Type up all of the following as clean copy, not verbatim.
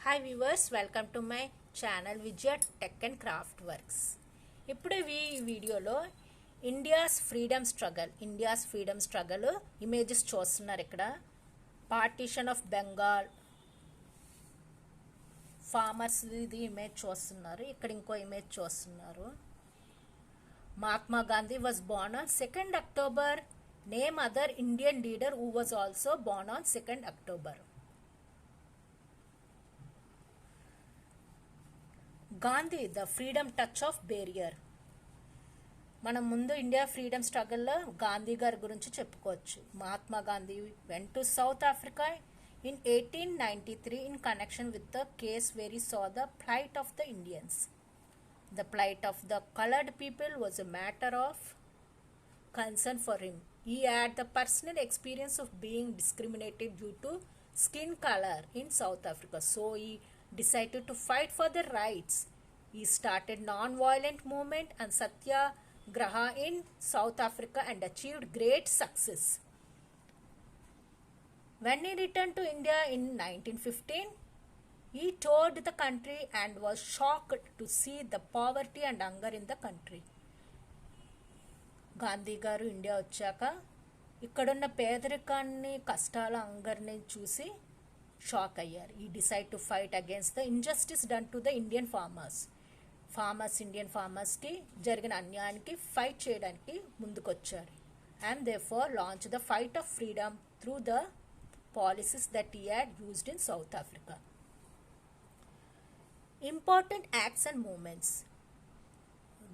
Hi viewers, welcome to my channel vijayatechandcraftworks. ఇప్పుడు ఈ వీడియోలో ఇండియాస్ ఫ్రీడమ్ స్ట్రగల్ ఇమేజెస్ చూస్తున్నారు. ఇక్కడ పార్టీషన్ ఆఫ్ బెంగాల్ ఫార్మర్స్ ఇది ఇమేజ్ చూస్తున్నారు. ఇక్కడ ఇంకో ఇమేజ్ చూస్తున్నారు. Mahatma Gandhi was born on 2nd October. Name other Indian leader who was also born on 2nd October. Gandhi the freedom touch of barrier. మనం ముందు ఇండియా ఫ్రీడమ్ స్ట్రగల్లో గాంధీ గారి గురించి చెప్పుకోవచ్చు. Mahatma Gandhi went to south Africa in 1893 in connection with the case where he saw the plight of the Indians. The plight of the colored people was a matter of concern for him. He had the personal experience of being discriminated due to skin color in South Africa, so he decided to fight for their rights. He started non-violent movement and satyagraha in South Africa and achieved great success. When he returned to India in 1915, he toured the country and was shocked to see the poverty and hunger in the country. Gandhi గారు India వచ్చాక ఇక్కడున్న పేదరికాన్ని, కష్టాల, హంగర్ని చూసి shock అయ్యారు. He decide to fight against the injustice done to the Indian Indian ఫార్మర్స్కి జరిగిన అన్యాయానికి ఫైట్ చేయడానికి ముందుకొచ్చారు. And they for launch the fight of freedom through the policies that he had used in South Africa. Important acts and movements.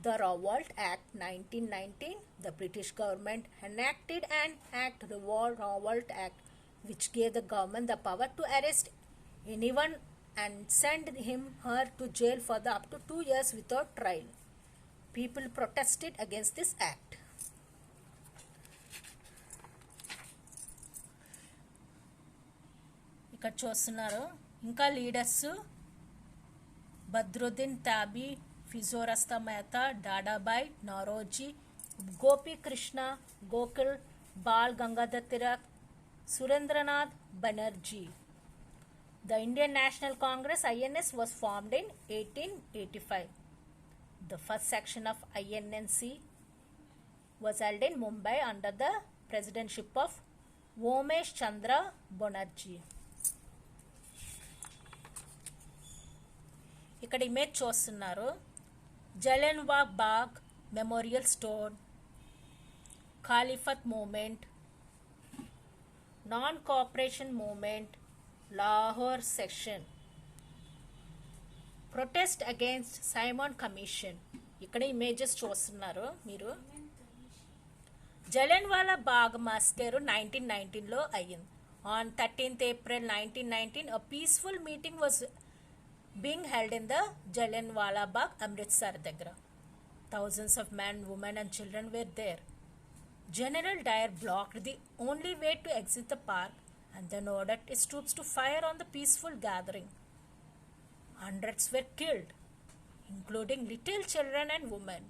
The Revolt Act 1919, the British government enacted an act, the Revolt Act, which gave the government the power to arrest anyone and send her to jail for up to 2 years without trial. People protested against this act. ఇక్కడ చూస్తున్నారు ఇంకా leaders Badruddin Tyabji, Pherozeshah Mehta, Dadabhai Naoroji, Gopikrishna Gokhale, Bal Gangadhar Tilak, Surendranath Banerjee. The Indian National Congress INS was formed in 1885. The first section of INNC was held in Mumbai under the presidency of Umesh Chandra Banerjee. ఇక్కడ image చూస్తున్నారు. Jallianwala Bagh memorial stone, Khilafat movement, non cooperation movement, Lahore section, protest against Simon commission. ఇక్కడ images చూస్తున్నారు మీరు. Jallianwala Bagh massacre 1919లో అయ్యింది. On 13th April 1919 a peaceful meeting was being held in the Jallianwala Bagh, Amritsar దగ్గర. Thousands of men, women and children were there. General Dyer blocked the only way to exit the park and then ordered his troops to fire on the peaceful gathering. Hundreds were killed, including little children and women.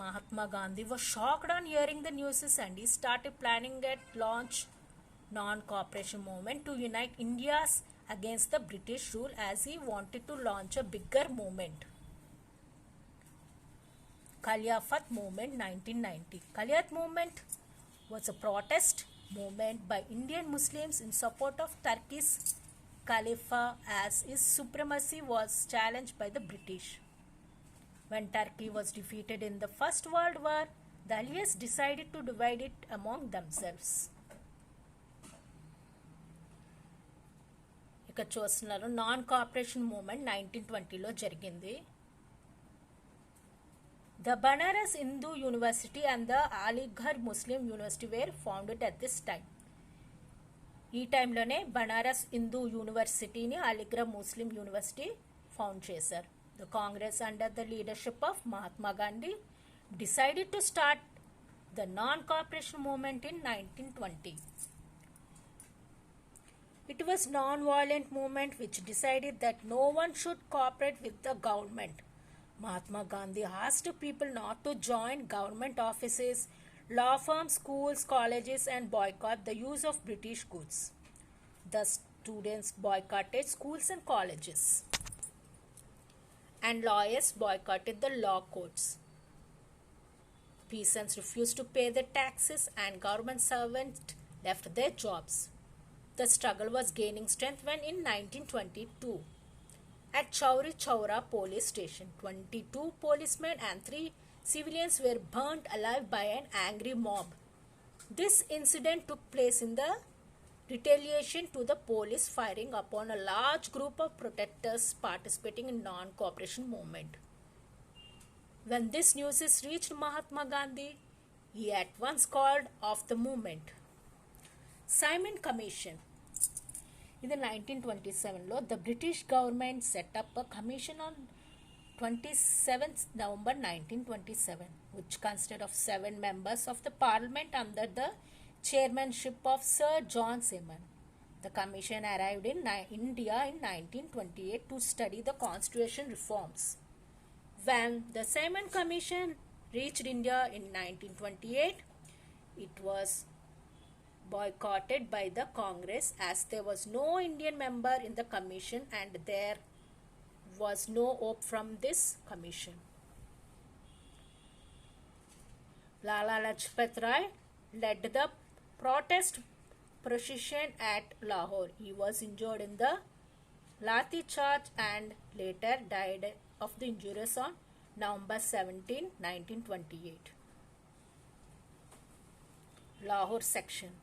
Mahatma Gandhi was shocked on hearing the news and he started planning a launch non-cooperation movement to unite India's against the British rule, as he wanted to launch a bigger movement. Khilafat movement 1990. Khilafat movement was a protest movement by Indian Muslims in support of Turkey's Caliphate, as his supremacy was challenged by the British. When Turkey was defeated in the First World War, the Allies decided to divide it among themselves. ఇక్కడ చూస్తున్నారు non cooperation movement 1920లో జరిగింది. The Banaras Hindu university and the Aligarh Muslim university were founded at this time. ఈ టైంలోనే బనారస్ హిందూ యూనివర్సిటీని Aligarh Muslim university found చేశారు. The Congress under the leadership of Mahatma Gandhi decided to start the non cooperation movement in 1920. It was non-violent movement which decided that no one should cooperate with the government. Mahatma Gandhi asked people not to join government offices, law firms, schools, colleges and boycott the use of British goods. Thus Students boycotted schools and colleges, and lawyers boycotted the law courts. Peasants refused to pay their taxes, and government servants left their jobs. The struggle was gaining strength when in 1922, at Chauri Chaura police station, 22 policemen and 3 civilians were burnt alive by an angry mob. This incident took place in the retaliation to the police firing upon a large group of protesters participating in non-cooperation movement. When this news is reached Mahatma Gandhi, he at once called off the movement. Simon Commission. In the 1927 the British government set up a commission on 27th November 1927, which consisted of 7 members of the parliament under the chairmanship of Sir John Simon. The commission arrived in India in 1928 to study the constitution reforms. When the Simon Commission reached India in 1928, it was boycotted by the Congress as there was no Indian member in the commission and there was no hope from this commission. Lala Lajpat Rai led the protest procession at Lahore. He was injured in the lathi charge and later died of the injuries on November 17, 1928. Lahore section.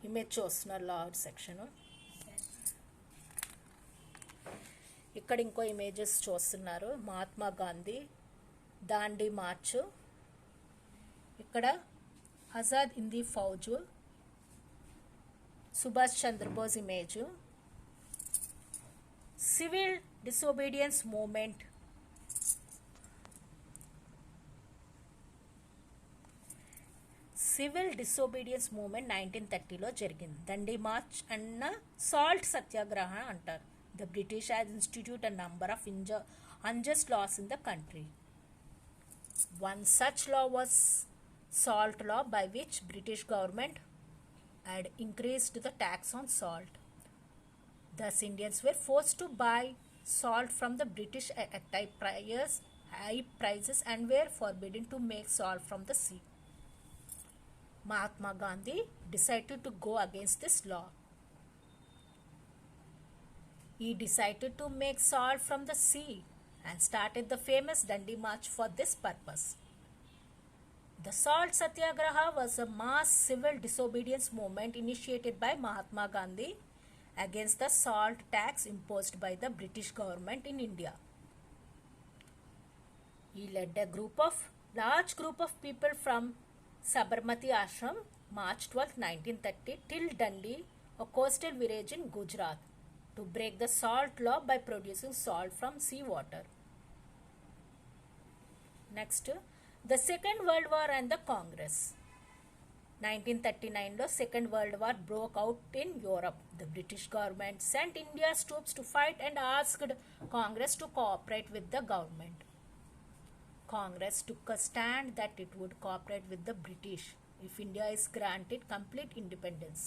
Image చూస్తున్నారు Lahore section. ఇక్కడ ఇంకో images చూస్తున్నారు. Mahatma Gandhi Dandi march, ఇక్కడ Azad Hindi Fauj, Subhash Chandrabose image, civil disobedience movement, civil disobedience movement 1930లో జరిగింది. Dandi March అన్న salt సత్యాగ్రహ అంటారు. The British has instituted a number of unjust laws in the country. One such law was salt law, by which British government had increased the tax on salt. Thus Indians were forced to buy salt from the British at high prices and were forbidden to make salt from the sea. Mahatma Gandhi decided to go against this law. He decided to make salt from the sea and started the famous Dandi March for this purpose. The Salt Satyagraha was a mass civil disobedience movement initiated by Mahatma Gandhi against the salt tax imposed by the British government in India. He led a large group of people from Sabarmati Ashram, March 12, 1930 till Dandi, a coastal village in Gujarat, to break the salt law by producing salt from seawater. Next, the Second World War and the Congress. 1939 Second World War broke out in Europe. The British government sent India's troops to fight and asked Congress to cooperate with the government. Congress took a stand that it would cooperate with the British if India is granted complete independence.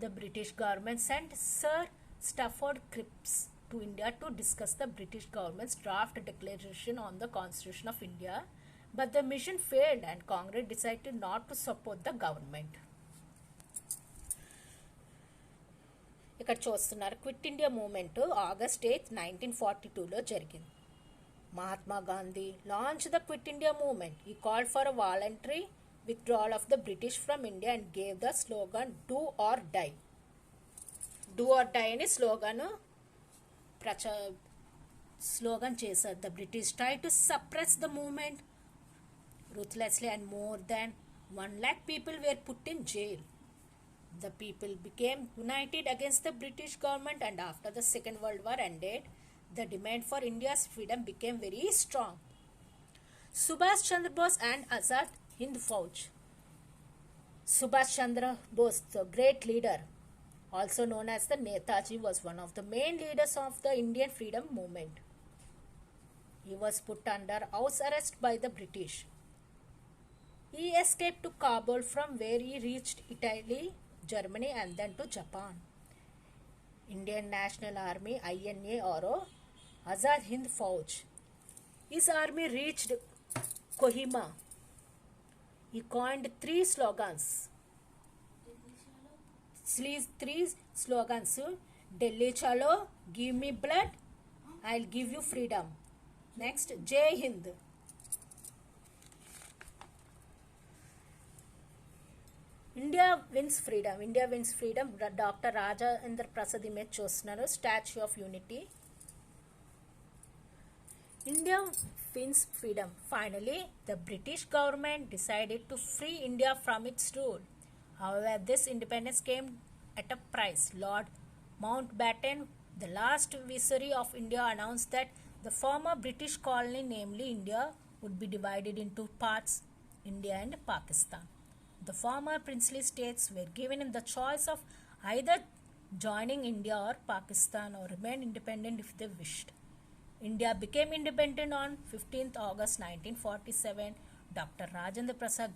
The British government sent Sir Stafford Cripps to India to discuss the British government's draft declaration on the Constitution of India, but the mission failed and Congress decided not to support the government. ఇక్కడ చూస్తున్నారు quit India movement August 8, 1942లో జరిగింది. Mahatma Gandhi launched the Quit India movement. He called for a voluntary withdrawal of the British from India and gave the slogan "Do or Die." Do or die అని slogan చేశారు. The British tried to suppress the movement ruthlessly and more than 1 lakh people were put in jail. The people became united against the British government and after the Second World War ended, the demand for India's freedom became very strong. Subhash Chandra Bose and Azad Hind Fauj. Subhash Chandra Bose, the great leader, also known as the Netaji, was one of the main leaders of the Indian freedom movement. He was put under house arrest by the British. He escaped to Kabul, from where he reached Italy, Germany and then to Japan. Indian National Army INA or Azad Hind Fauj. His army reached Kohima. He coined three slogans. Three slogans. Delhi Chalo, give me blood, I'll give you freedom. Next, Jai Hind. India wins freedom. India wins freedom. Dr. Rajendra Prasad image చూస్తున్నారు. Statue of Unity. India wins freedom. Finally, the British government decided to free India from its rule. However, this independence came at a price. Lord Mountbatten, the last viceroy of India, announced that the former British colony, namely India, would be divided into parts, India and Pakistan. The former princely states were given the choice of either joining India or Pakistan or remain independent if they wished. India became independent on 15th August 1947. Dr. Rajendra Prasad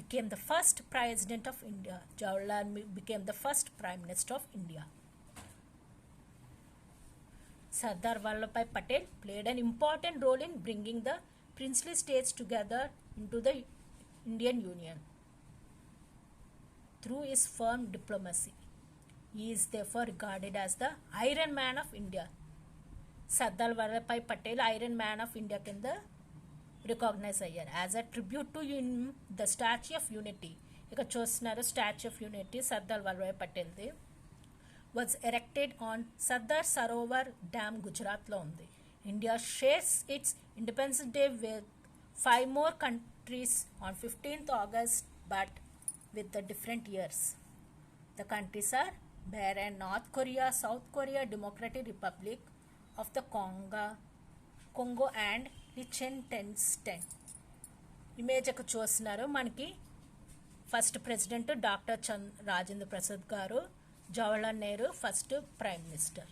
became the first president of India. Jawaharlal became the first prime minister of India. Sardar Vallabhbhai Patel played an important role in bringing the princely states together into the Indian Union through his firm diplomacy. He is therefore regarded as the Iron Man of India. Sardar Vallabhbhai Patel, Iron Man of India కింద recognize అయ్యారు. As a tribute to the statue of unity. ఇక చూస్తున్నారు statue of unity Sardar Vallabhbhai పటేల్ది. was erected on Sardar Sarovar Dam, గుజరాత్లో ఉంది. India shares its Independence Day with 5 more countries on 15th August but with the different years. The countries are Bahrain, North Korea, South Korea, Democratic Republic of the Congo and Liechtenstein. Image ఒక చూస్తున్నారు. మనకి first president doctor Rajendra Prasad garu, Jawaharlal Nehru first prime minister.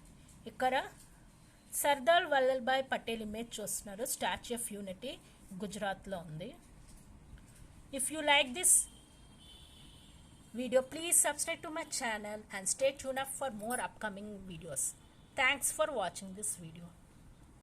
ఇక్కడ Sardar Vallabhbhai Patel image చూస్తున్నారు. Statue of unity గుజరాత్లో ఉంది. If you like this video, please subscribe to my channel and stay tuned up for more upcoming videos. Thanks for watching this video.